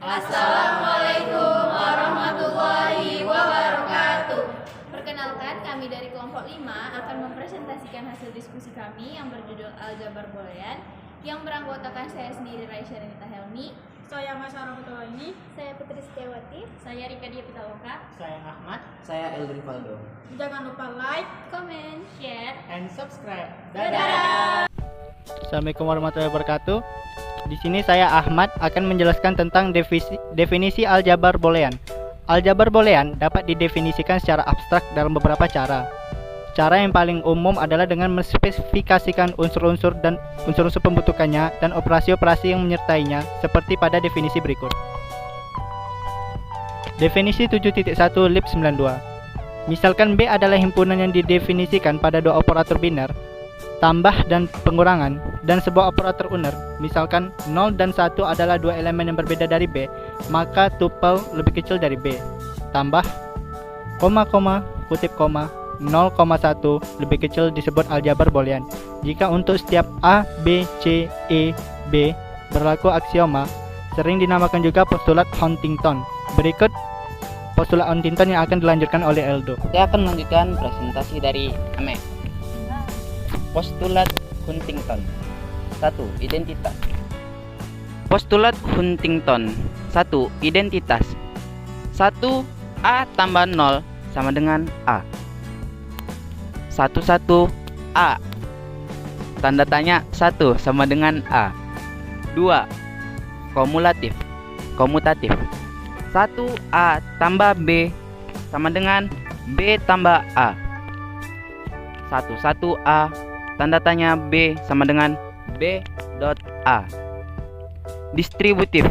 Assalamualaikum warahmatullahi wabarakatuh. Perkenalkan, kami dari kelompok 5 akan mempresentasikan hasil diskusi kami yang berjudul Aljabar Boolean yang beranggotakan saya sendiri, Raisya Renita Helmi, Saya Masyarah Putawani. saya Putri Setiawati, saya Rika Dia Pitaloka. Saya Ahmad. Saya Eldri Valdo. Jangan lupa like. Comment, share, And subscribe. dadah. Assalamualaikum warahmatullahi wabarakatuh. Di sini saya Ahmad akan menjelaskan tentang definisi aljabar boolean. Aljabar boolean dapat didefinisikan secara abstrak dalam beberapa cara. Cara yang paling umum adalah dengan menspesifikasikan unsur-unsur dan unsur-unsur pembentukannya dan operasi-operasi yang menyertainya seperti pada definisi berikut. Definisi 7.1 lib 92. Misalkan B adalah himpunan yang didefinisikan pada dua operator biner, tambah dan pengurangan, dan sebuah operator uner. Misalkan 0 dan 1 adalah dua elemen yang berbeda dari B, maka tuple lebih kecil dari B. Tambah, kutip koma, 0,1 lebih kecil disebut aljabar boolean. Jika untuk setiap A, B, C, E, B berlaku aksioma, sering dinamakan juga postulat Huntington. Berikut postulat Huntington yang akan dilanjutkan oleh Eldo. Saya akan melanjutkan presentasi dari Ame. Postulat Huntington. 1. Identitas. Postulat Huntington. 1. Identitas. 1 A tambah 0 sama dengan A. 1 A. Tanda tanya 1 sama dengan A. 2. Komutatif. 1 A tambah B sama dengan B tambah A. 1 A. Tanda tanya B sama dengan B dot A. Distributif.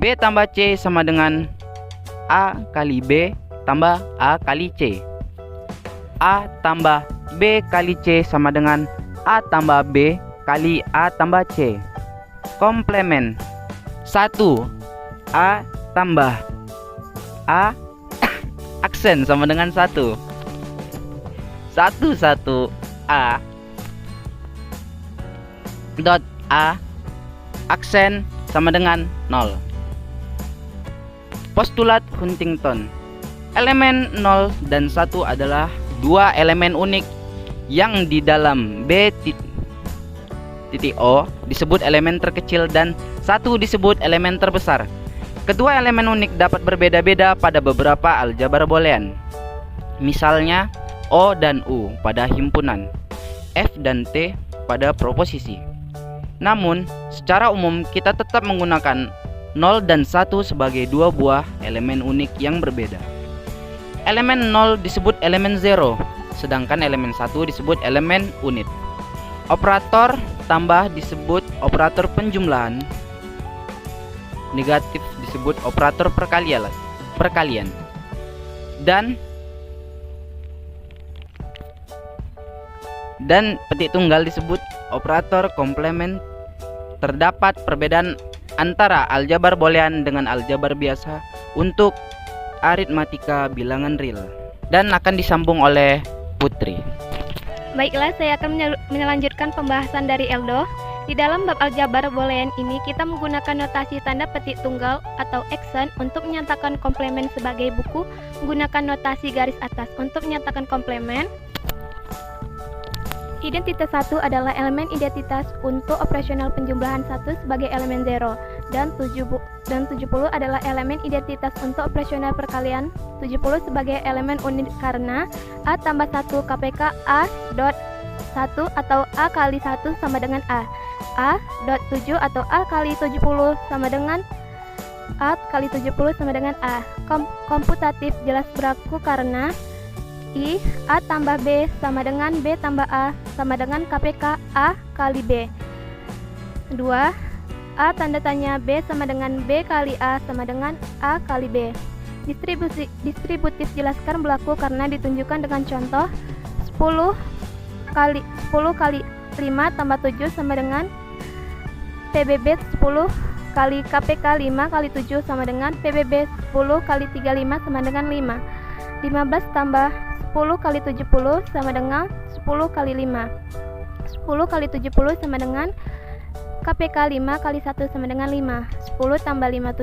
B tambah C sama dengan A kali B tambah A kali C. A tambah B kali C sama dengan A tambah B kali A tambah C. Komplement. 1 A tambah A aksen sama dengan 1. 1 A dot A aksen sama dengan 0. Postulat Huntington. Elemen 0 dan 1 adalah dua elemen unik yang di dalam B titik O disebut elemen terkecil dan 1 disebut elemen terbesar. Kedua elemen unik dapat berbeda-beda pada beberapa aljabar boolean. Misalnya O dan U pada himpunan, F dan T pada proposisi. Namun, secara umum kita tetap menggunakan 0 dan 1 sebagai dua buah elemen unik yang berbeda. Elemen 0 disebut elemen 0, sedangkan elemen 1 disebut elemen unit. Operator tambah disebut operator penjumlahan. Negatif disebut operator perkalian. Dan petik tunggal disebut operator komplement. Terdapat perbedaan antara aljabar boolean dengan aljabar biasa untuk aritmatika bilangan real. Dan akan disambung oleh Putri. Baiklah, saya akan melanjutkan pembahasan dari Eldo. Di dalam bab aljabar boolean ini kita menggunakan notasi tanda petik tunggal atau aksen untuk menyatakan komplement sebagai buku, menggunakan notasi garis atas untuk menyatakan komplement. Identitas 1 adalah elemen identitas untuk operasional penjumlahan 1 sebagai elemen 0 dan 70 adalah elemen identitas untuk operasional perkalian 70 sebagai elemen unit karena A tambah 1 KPK A dot 1 atau A kali 1 sama dengan A. A dot 7 atau A kali 70 sama dengan A kali 70 sama dengan A. Komputatif jelas berlaku karena I A tambah B sama dengan B tambah A sama dengan KPK A kali B. 2. A tanda tanya B sama dengan B kali A sama dengan A kali B. Distributif jelaskan berlaku karena ditunjukkan dengan contoh 10 kali 5 tambah 7 sama dengan PBB 10 kali KPK 5 kali 7 sama dengan PBB 10 kali 35 sama dengan 5. 15 tambah 10 kali 70 sama dengan 10 kali 5. 10 kali 70 sama dengan KPK 5 kali 1 sama dengan 5. 10 tambah 5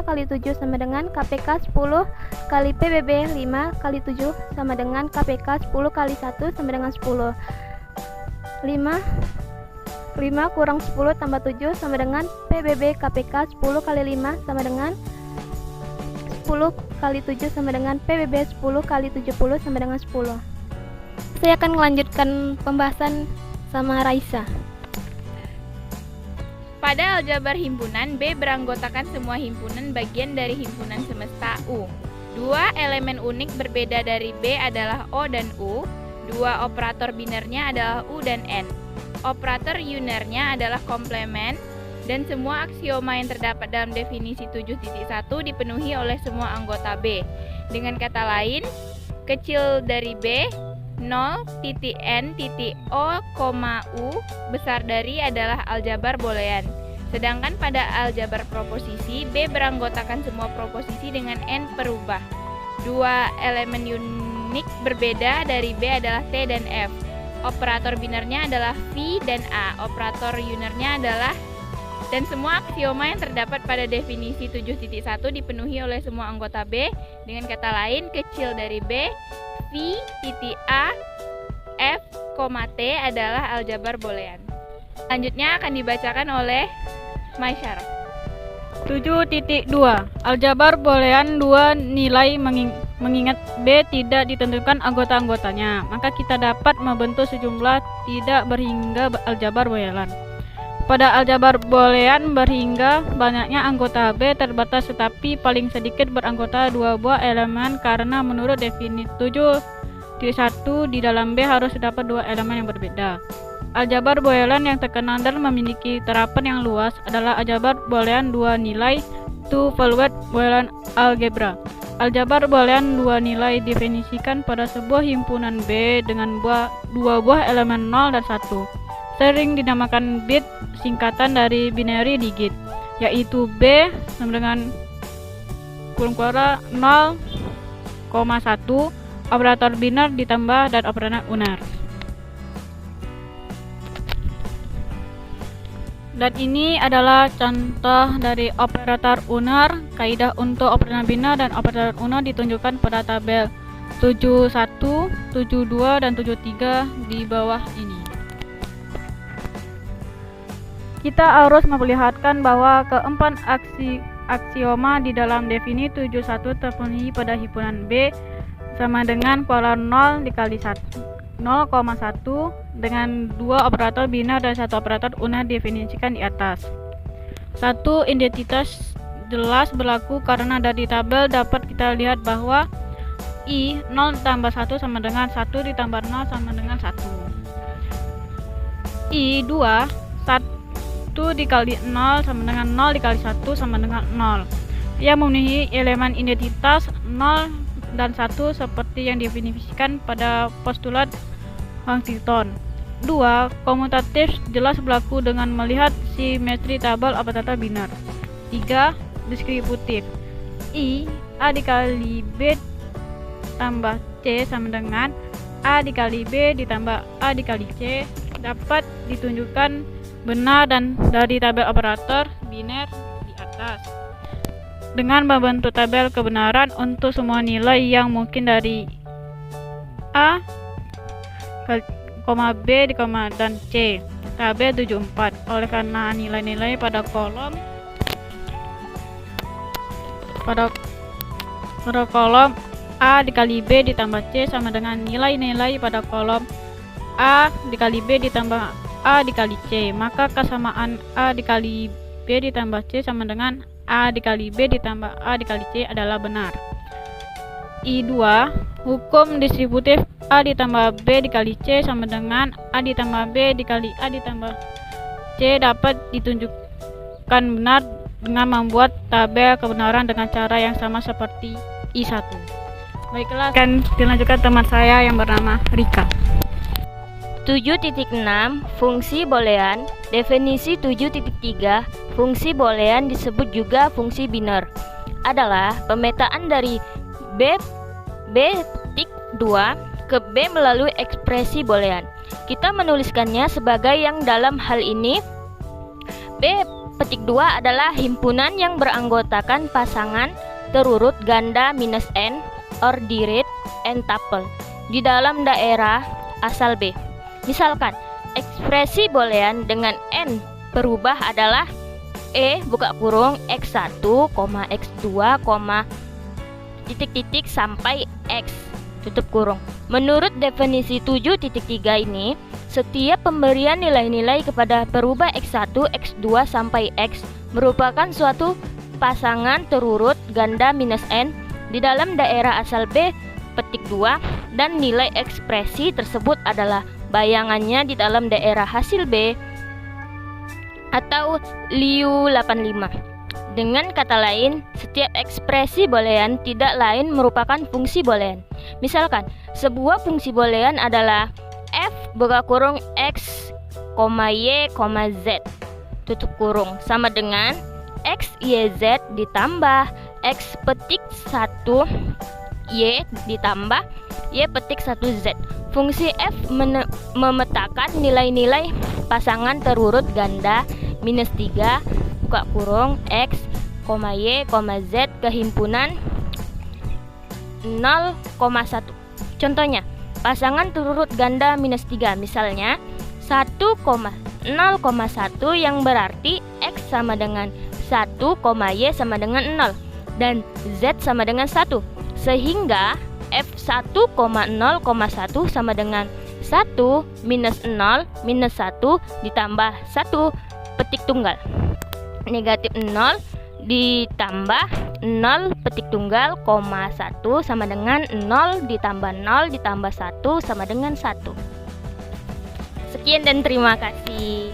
kali 7 sama dengan KPK 10 kali PBB 5 kali 7 sama dengan KPK 10 kali 1 sama dengan 10. 5 kurang 10 tambah 7 sama dengan PBB KPK 10 kali 5 sama dengan 10 kali 7 sama dengan PBB 10 kali 70 sama dengan 10. Saya akan melanjutkan pembahasan sama Raisa. Pada aljabar himpunan, B beranggotakan semua himpunan bagian dari himpunan semesta U. Dua elemen unik berbeda dari B adalah O dan U. Dua operator binernya adalah U dan N. Operator unernya adalah komplement, dan semua aksioma yang terdapat dalam definisi 7.1 dipenuhi oleh semua anggota B. Dengan kata lain, kecil dari B, 0.n.o,u besar dari adalah aljabar boolean. Sedangkan pada aljabar proposisi, B beranggotakan semua proposisi dengan n perubah. Dua elemen unik berbeda dari B adalah T dan F. Operator binernya adalah V dan A. Operator unernya adalah, dan semua aksioma yang terdapat pada definisi 7.1 dipenuhi oleh semua anggota B. Dengan kata lain, kecil dari B, V, A, F, T adalah aljabar boolean. Selanjutnya akan dibacakan oleh Maisyarah. 7.2 Aljabar boolean dua nilai mengingat B tidak ditentukan anggota-anggotanya, maka kita dapat membentuk sejumlah tidak berhingga aljabar boolean. Pada aljabar boolean berhingga, banyaknya anggota B terbatas tetapi paling sedikit beranggota dua buah elemen, karena menurut definisi 7.1 di dalam B harus terdapat dua elemen yang berbeda. Aljabar boolean yang terkenal dan memiliki terapan yang luas adalah aljabar boolean dua nilai, two-valued boolean algebra. Aljabar boolean dua nilai definisikan pada sebuah himpunan B dengan dua buah elemen 0 dan 1. Sering dinamakan bit, singkatan dari binary digit, yaitu B sama dengan kurung kuara 0,1, operator biner ditambah dan operator uner. Dan ini adalah contoh dari operator uner. Kaidah untuk operator biner dan operator uner ditunjukkan pada tabel 71, 72, dan 73 di bawah ini. Kita harus memperlihatkan bahwa keempat aksioma di dalam definisi 71 terpenuhi pada himpunan B sama dengan kuadran 0 dikali 0,1 dengan dua operator biner dan satu operator uner definisikan di atas. Satu identitas jelas berlaku karena dari tabel dapat kita lihat bahwa I 0 tambah 1 sama dengan 1 ditambah 0 sama dengan 1. I 2 1 dikali 0 sama dengan 0 dikali 1 sama dengan 0. Ia memenuhi elemen identitas 0 dan 1 seperti yang didefinisikan pada postulat Huntington. 2. Komutatif jelas berlaku dengan melihat simetri tabel operator biner. 3. Distributif. I A dikali B tambah C sama dengan A dikali B ditambah A dikali C dapat ditunjukkan benar dan dari tabel operator biner di atas. Dengan membentuk tabel kebenaran untuk semua nilai yang mungkin dari A, B, dan C. Tabel 74. Oleh karena nilai-nilai pada kolom A dikali B ditambah C sama dengan nilai-nilai pada kolom A dikali B ditambah A dikali C, maka kesamaan A dikali B ditambah C sama dengan A dikali B ditambah A dikali C adalah benar. I2. Hukum distributif A ditambah B dikali C sama dengan A ditambah B dikali A ditambah C dapat ditunjukkan benar dengan membuat tabel kebenaran dengan cara yang sama seperti I1. Baiklah, akan dilanjutkan teman saya yang bernama Rika. 7.6 Fungsi boolean. Definisi 7.3 fungsi boolean disebut juga fungsi biner adalah pemetaan dari B.2 ke B melalui ekspresi boolean. Kita menuliskannya sebagai yang dalam hal ini B petik 2 adalah himpunan yang beranggotakan pasangan terurut ganda minus n, ordinate, n tuple di dalam daerah asal B. Misalkan, ekspresi boolean dengan n berubah adalah E buka kurung x1, x2, titik-titik sampai x tutup kurung. Menurut definisi 7.3 ini, setiap pemberian nilai-nilai kepada perubah x1, x2 sampai x merupakan suatu pasangan terurut ganda minus n di dalam daerah asal B petik 2 dan nilai ekspresi tersebut adalah bayangannya di dalam daerah hasil B atau Liu 85. Dengan kata lain, setiap ekspresi boolean tidak lain merupakan fungsi boolean. Misalkan, sebuah fungsi boolean adalah f buka kurung x, y, z tutup kurung sama dengan x, y, z ditambah x petik 1 y ditambah y petik 1 z. Fungsi f memetakan nilai-nilai pasangan terurut ganda minus 3 buka kurung x, y, z ke himpunan 0,1. Contohnya, pasangan terurut ganda minus 3 misalnya 1,0,1 yang berarti x sama dengan 1, y sama dengan 0 dan z sama dengan 1, sehingga f1,0,1 sama dengan 1 minus 0 minus 1 ditambah 1 petik tunggal. Negatif 0 ditambah 0 petik tunggal, 1 sama dengan 0 ditambah 0 ditambah 1 sama dengan 1. Sekian dan terima kasih.